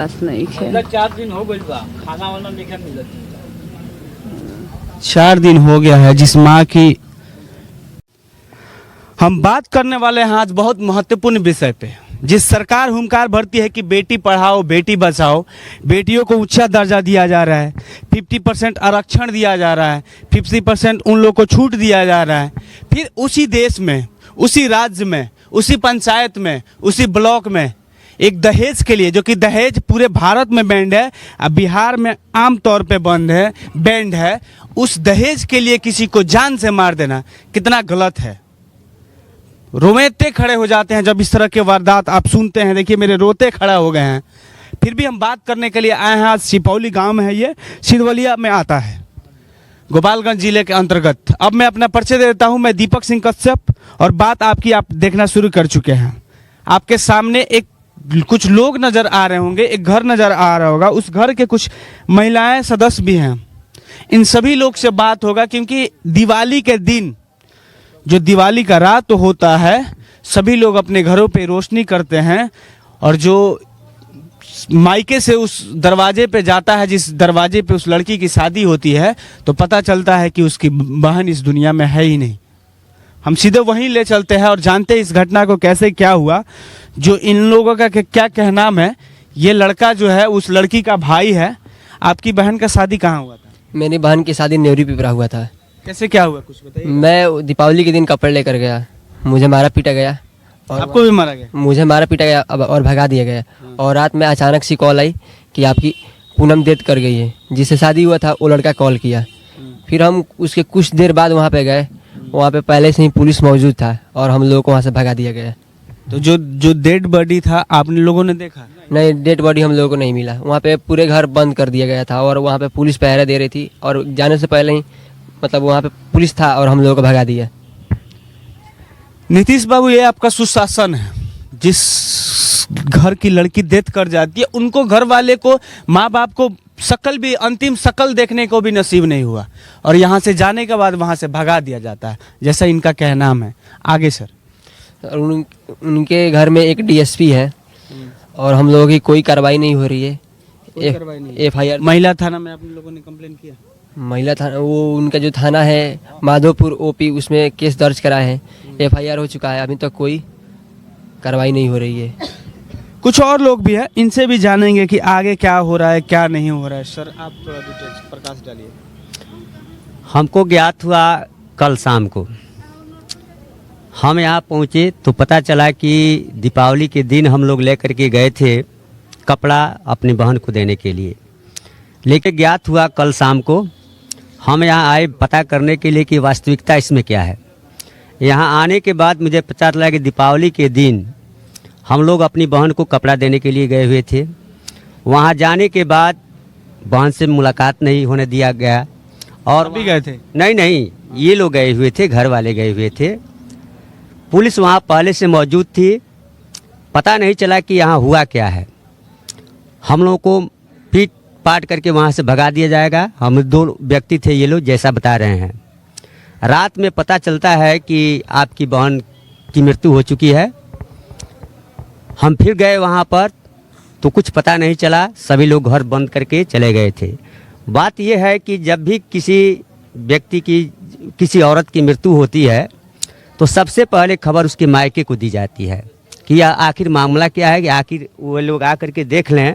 नहीं है। 4 दिन हो गई बा, खाना वाना नहीं मिलत। 4 दिन हो गया है जिस माँ की हम बात करने वाले हैं आज बहुत महत्वपूर्ण विषय पे। जिस सरकार हुंकार भरती है कि बेटी पढ़ाओ बेटी बचाओ, बेटियों को उच्च दर्जा दिया जा रहा है, 50% आरक्षण दिया जा रहा है, 50% उन लोगों को छूट दिया जा रहा है, फिर उसी देश में, उसी राज्य में, उसी पंचायत में, उसी ब्लॉक में एक दहेज के लिए, जो कि दहेज पूरे भारत में बैंड है, अब बिहार में आम तौर पे बंद है, बैंड है, उस दहेज के लिए किसी को जान से मार देना कितना गलत है। रोमेटे खड़े हो जाते हैं जब इस तरह के वारदात आप सुनते हैं। देखिए मेरे रोते खड़ा हो गए हैं। फिर भी हम बात करने के लिए आए हैं। आज सिपौली गांव में है, ये सिधवलिया में आता है, गोपालगंज जिले के अंतर्गत। अब मैं अपना परिचय देता हूं। मैं दीपक सिंह कश्यप, और बात आपकी आप देखना शुरू कर चुके हैं। आपके सामने एक कुछ लोग नज़र आ रहे होंगे, एक घर नज़र आ रहा होगा, उस घर के कुछ महिलाएं सदस्य भी हैं। इन सभी लोग से बात होगा, क्योंकि दिवाली के दिन, जो दिवाली का रात तो होता है, सभी लोग अपने घरों पे रोशनी करते हैं, और जो मायके से उस दरवाजे पे जाता है, जिस दरवाजे पे उस लड़की की शादी होती है, तो पता चलता है कि उसकी बहन इस दुनिया में है ही नहीं। हम सीधे वहीं ले चलते हैं और जानते हैं इस घटना को कैसे क्या हुआ, जो इन लोगों का क्या कहना है। ये लड़का जो है उस लड़की का भाई है। आपकी बहन का शादी कहाँ हुआ था? मेरी बहन की शादी नेवरी पिपरा हुआ था। कैसे क्या हुआ कुछ बताइए। मैं दीपावली के दिन कपड़े लेकर गया, मुझे मारा पीटा गया। और आपको भी मारा गया? मुझे मारा पीटा गया और भगा दिया गया। और रात में अचानक सी कॉल आई कि आपकी पूनम डेथ कर गई है। जिससे शादी हुआ था वो लड़का कॉल किया। फिर हम उसके कुछ देर बाद वहाँ पे गए। वहाँ पे पहले से ही पुलिस मौजूद था और हम लोगों को वहाँ से भगा दिया गया। तो जो डेड बॉडी था आपने लोगों ने देखा? नहीं, डेड बॉडी हम लोगों को नहीं मिला। वहाँ पे पूरे घर बंद कर दिया गया था और वहाँ पे पुलिस पहरा दे रही थी, और जाने से पहले ही मतलब वहाँ पे पुलिस था और हम लोगों को भगा दिया। नीतीश बाबू, ये आपका सुशासन है। जिस घर की लड़की डेथ कर जाती है, उनको घर वाले को, माँ बाप को शकल भी, अंतिम शकल देखने को भी नसीब नहीं हुआ, और यहाँ से जाने के बाद वहाँ से भगा दिया जाता है, जैसा इनका कहना है। आगे सर। और उनके घर में एक डीएसपी है और हम लोगों की कोई कार्रवाई नहीं हो रही है। FIR महिला थाना में आप लोगों ने कंप्लेन किया? महिला थाना, वो उनका जो थाना है माधोपुर OP, उसमें केस दर्ज करा है, FIR हो चुका है। अभी तक कोई कार्रवाई नहीं हो रही है। कुछ और लोग भी हैं, इनसे भी जानेंगे कि आगे क्या हो रहा है क्या नहीं हो रहा है। सर आप थोड़ा डिटेल्स प्रकाश डालिए। हमको ज्ञात हुआ कल शाम को, हम यहाँ पहुँचे तो पता चला कि दीपावली के दिन हम लोग लेकर के गए थे कपड़ा अपनी बहन को देने के लिए। लेकिन ज्ञात हुआ कल शाम को, हम यहाँ आए पता करने के लिए कि वास्तविकता इसमें क्या है। यहाँ आने के बाद मुझे पता चला कि दीपावली के दिन हम लोग अपनी बहन को कपड़ा देने के लिए गए हुए थे। वहाँ जाने के बाद बहन से मुलाकात नहीं होने दिया गया। और भी गए थे? नहीं, ये लोग गए हुए थे, घर वाले गए हुए थे। पुलिस वहाँ पहले से मौजूद थी। पता नहीं चला कि यहाँ हुआ क्या है। हम लोगों को पीट पाट करके वहाँ से भगा दिया जाएगा। हम 2 व्यक्ति थे ये लोग, जैसा बता रहे हैं। रात में पता चलता है कि आपकी बहन की मृत्यु हो चुकी है। हम फिर गए वहाँ पर तो कुछ पता नहीं चला, सभी लोग घर बंद करके चले गए थे। बात यह है कि जब भी किसी व्यक्ति की, किसी औरत की मृत्यु होती है तो सबसे पहले खबर उसके मायके को दी जाती है कि यह आखिर मामला क्या है, कि आखिर वो लोग आकर के देख लें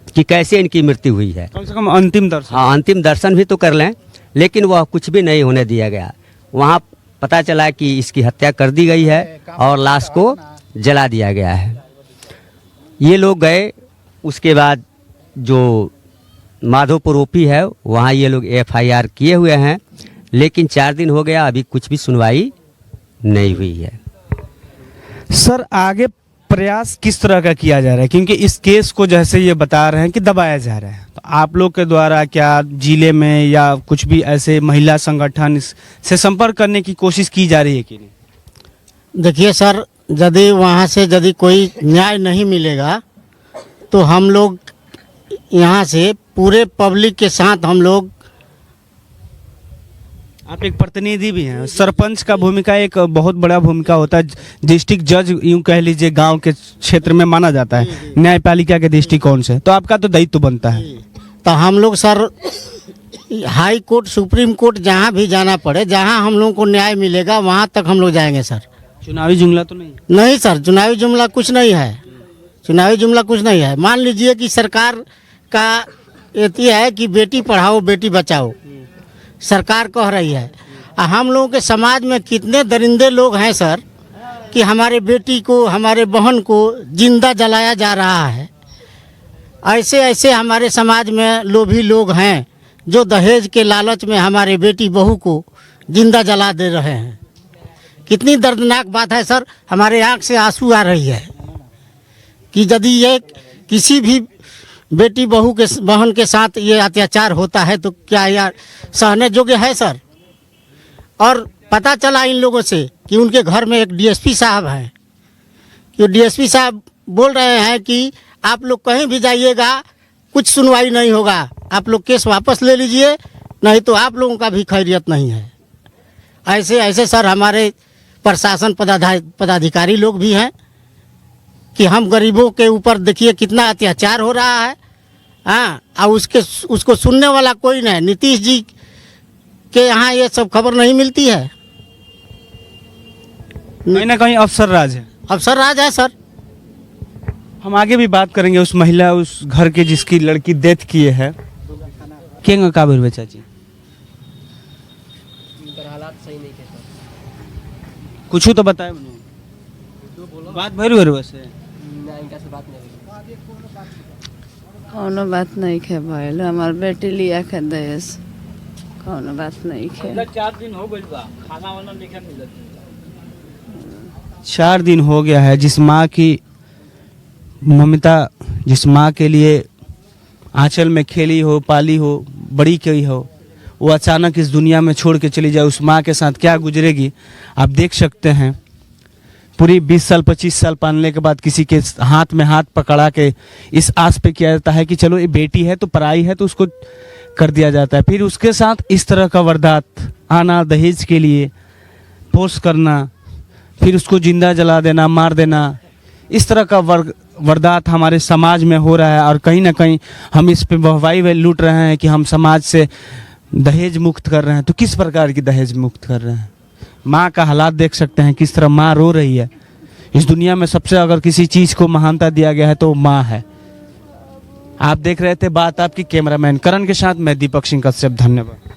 कि कैसे इनकी मृत्यु हुई है। कम से कम अंतिम दर्शन। हाँ, अंतिम दर्शन भी तो कर लें। लेकिन वह कुछ भी नहीं होने दिया गया। वहाँ पता चला कि इसकी हत्या कर दी गई है और लाश को जला दिया गया है। ये लोग गए, उसके बाद जो माधोपुर OP है वहाँ ये लोग FIR किए हुए हैं, लेकिन 4 दिन हो गया, अभी कुछ भी सुनवाई नहीं हुई है। सर आगे प्रयास किस तरह का किया जा रहा है, क्योंकि इस केस को जैसे ये बता रहे हैं कि दबाया जा रहा है, तो आप लोग के द्वारा क्या जिले में या कुछ भी ऐसे महिला संगठन से संपर्क करने की कोशिश की जा रही है कि नहीं? देखिए सर, यदि वहाँ से यदि कोई न्याय नहीं मिलेगा तो हम लोग यहाँ से पूरे पब्लिक के साथ हम लोग आप एक प्रतिनिधि भी हैं। सरपंच का भूमिका एक बहुत बड़ा भूमिका होता है। डिस्ट्रिक्ट जज यूं कह लीजिए गांव के क्षेत्र में माना जाता है न्यायपालिका के दृष्टिकोण से, तो आपका तो दायित्व बनता है। तो हम लोग sir high court supreme court जहाँ भी जाना पड़े, जहाँ हम लोगों को न्याय मिलेगा वहाँ तक हम लोग जाएंगे सर। चुनावी जुमला तो नहीं? नहीं सर, चुनावी जुमला कुछ नहीं है, चुनावी जुमला कुछ नहीं है। मान लीजिए कि सरकार का ये है कि बेटी पढ़ाओ बेटी बचाओ, सरकार कह रही है। हम लोगों के समाज में कितने दरिंदे लोग हैं सर कि हमारे बेटी को हमारे बहन को जिंदा जलाया जा रहा है। ऐसे ऐसे हमारे समाज में लोभी लोग हैं जो दहेज के लालच में हमारे बेटी बहू को जिंदा जला दे रहे हैं। कितनी दर्दनाक बात है सर, हमारे आँख से आंसू आ रही है कि यदि ये किसी भी बेटी बहू के बहन के साथ ये अत्याचार होता है तो क्या यार सहने योग्य है सर। और पता चला इन लोगों से कि उनके घर में एक डीएसपी साहब हैं, कि डीएसपी साहब बोल रहे हैं कि आप लोग कहीं भी जाइएगा कुछ सुनवाई नहीं होगा, आप लोग केस वापस ले लीजिए, नहीं तो आप लोगों का भी खैरियत नहीं है। ऐसे ऐसे सर हमारे प्रशासन पदाधिकारी लोग भी हैं कि हम गरीबों के ऊपर देखिए कितना अत्याचार हो रहा है। हाँ, और उसको सुनने वाला कोई नहीं। नीतीश जी के यहाँ ये सब खबर नहीं मिलती है। कहीं ना कहीं अफसर राज है, अफसर राज है सर। हम आगे भी बात करेंगे उस महिला, उस घर के जिसकी लड़की डेथ किए है। केंगा काबिर बचा जी हालात सही नहीं थे सर। कुछ तो बताए बात भर वैसे इनका से बात नहीं हुई। कौनो बात नहीं खे भइल, हमार बेटी लिया के देश कौनो बात नहीं खे। 4 दिन हो गइल बा, खाना वाना नहीं मिलत। 4 दिन हो गया है। जिस माँ की ममता, जिस माँ के लिए आंचल में खेली हो, पाली हो, बड़ी की हो, वो अचानक इस दुनिया में छोड़ के चली जाए, उस माँ के साथ क्या गुजरेगी आप देख सकते हैं। पूरी 20 साल 25 साल पालने के बाद किसी के हाथ में हाथ पकड़ा के इस आस पे किया जाता है कि चलो ये बेटी है तो पराई है तो उसको कर दिया जाता है। फिर उसके साथ इस तरह का वारदात, आना दहेज के लिए पोस्ट करना, फिर उसको जिंदा जला देना, मार देना, इस तरह का वारदात हमारे समाज में हो रहा है। और कहीं ना कहीं हम इस पे वाहवाही लूट रहे हैं कि हम समाज से दहेज मुक्त कर रहे हैं। तो किस प्रकार की दहेज मुक्त कर रहे हैं? माँ का हालात देख सकते हैं, किस तरह माँ रो रही है। इस दुनिया में सबसे अगर किसी चीज़ को महानता दिया गया है तो माँ है। आप देख रहे थे बात आपकी कैमरामैन करण के साथ, मैं दीपक सिंह कश्यप। धन्यवाद।